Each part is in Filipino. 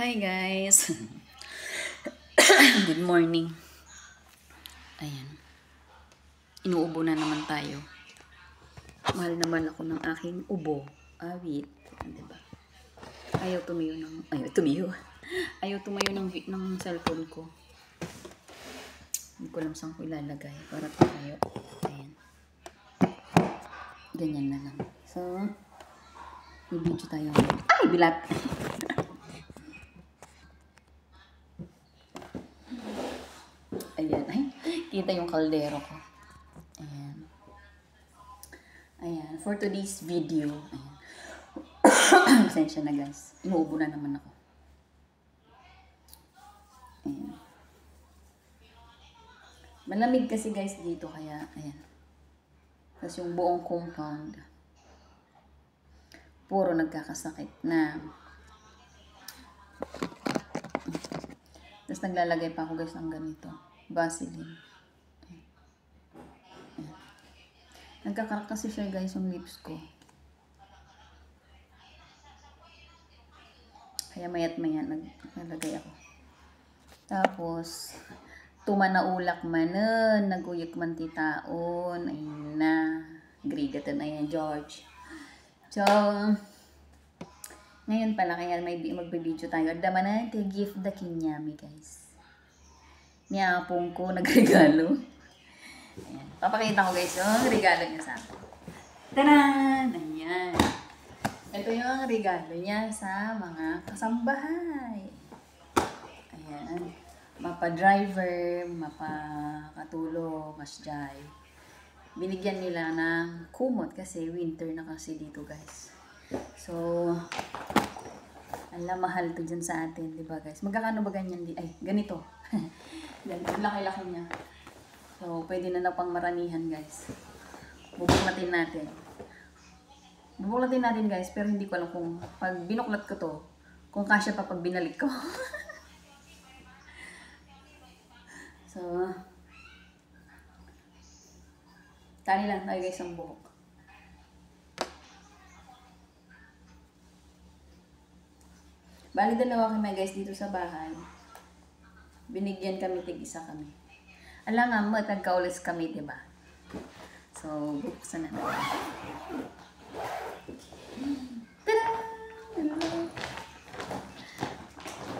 Hi guys! Good morning. Ayan. Inuubo na naman tayo. Mahal naman ako ng aking ubo. Wait. Diba? Ayaw tumayo ng... Ayaw tumayo ng cellphone ko. Hindi ko alam saan ko ilalagay para tumayo. Ayan. Ganyan na lang. So, may video tayo. Ay! Bilat! Ayan. Ay, kita yung kaldero ko. Ayan. Ayan. For today's video. Ayan. Pasensya na guys. Inuubo na naman ako. Ayan. Malamig kasi guys dito kaya ayan. Tapos yung buong compound puro nagkakasakit na. Tapos naglalagay pa ako guys ng ganito. Vaseline. Ayan. Nagkakarak kasi siya guys yung lips ko. Kaya mayat maya naglalagay ako. Tapos tumanaulak manen, naguyok man titaon. Ayun na. Grigatan na yan, George. So, ngayon pala, kaya may magbibideo tayo. Dama na, gift the kinyami, guys. Niyapong ko, nagregalo. Ayan. Papakita ko, guys, yung regalo niya sa akin. Taran! Ayan. Ito yung regalo niya sa mga kasambahay. Ayan. Mapa-driver, mapa-katulo, masjay. Binigyan nila ng kumot kasi winter na kasi dito guys. So, ala mahal to dyan sa atin, di ba guys? Magkakano ba ganyan din? Ay, ganito. Laki-laki niya. So, pwede na pang maramihan guys. Bubuklatin natin. Bubuklatin natin guys, pero hindi ko alam kung pag binuklat ko to, kung kasya pa pag binalik ko. So, tali lang tayo guys ang buhok. Bali dalawa kami guys dito sa bahay. Binigyan kami, tig-isa kami. Ala nga, matagkaulis kami, diba? So, buksan na natin. Tada!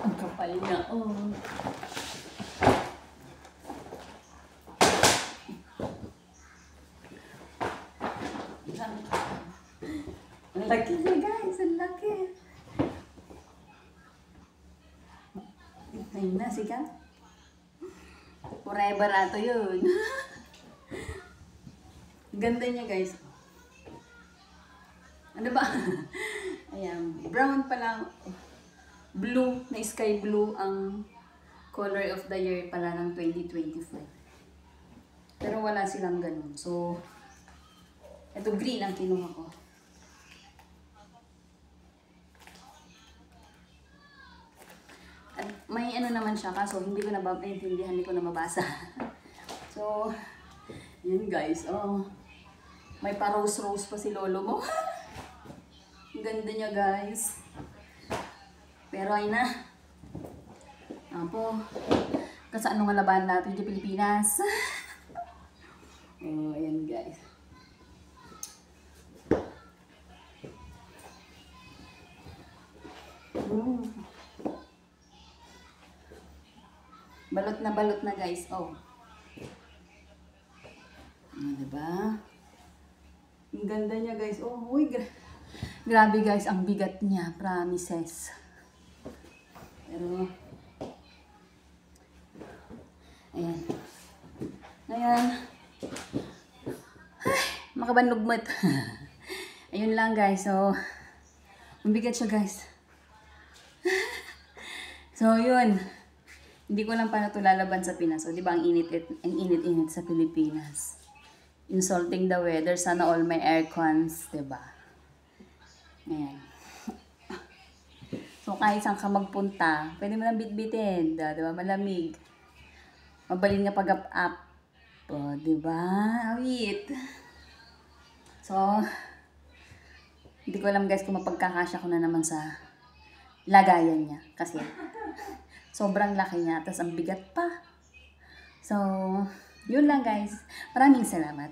Ang kapal na, oh. Ang laki niya guys, ang laki. Ayun na, sikat. Forever ato yun. Ganda niya guys. Ano ba? Ayan, brown pa lang. Blue, na sky blue ang color of the year pala ng 2025. Pero wala silang ganun. So, ito green ang kinuha ko. At may ano naman siya, kaso hindi ko naintindihan, hindi ko na mabasa. So, yun guys. Oh, may pa-rose-rose pa si lolo mo. Ang ganda niya guys. Pero ay na. Apo, kasi ano nga laban natin di Pilipinas. Oh, ayan guys. Balot na guys. Oh. Diba? Ang ganda niya guys. Oh, uy, grabe guys, ang bigat niya. Promises. Pero, ayan. Ayan. Ay, makabanlugmat. Ayun lang guys. So, mabigat siya guys. So, yun. Hindi ko lang paano ito lalaban sa Pinas. O, di ba, ang init-init sa Pilipinas. Insulting the weather. Sana all my aircons, di ba? Ayan. So, kahit saan ka magpunta, pwede mo lang bitbitin. Di ba? Malamig. Mabalin nga pag-up-up. O, di ba? Awit. So, hindi ko alam guys kung mapagkakasya ko na naman sa lagayan niya. Kasi sobrang laki niya, tapos ang bigat pa. So, yun lang guys. Maraming salamat.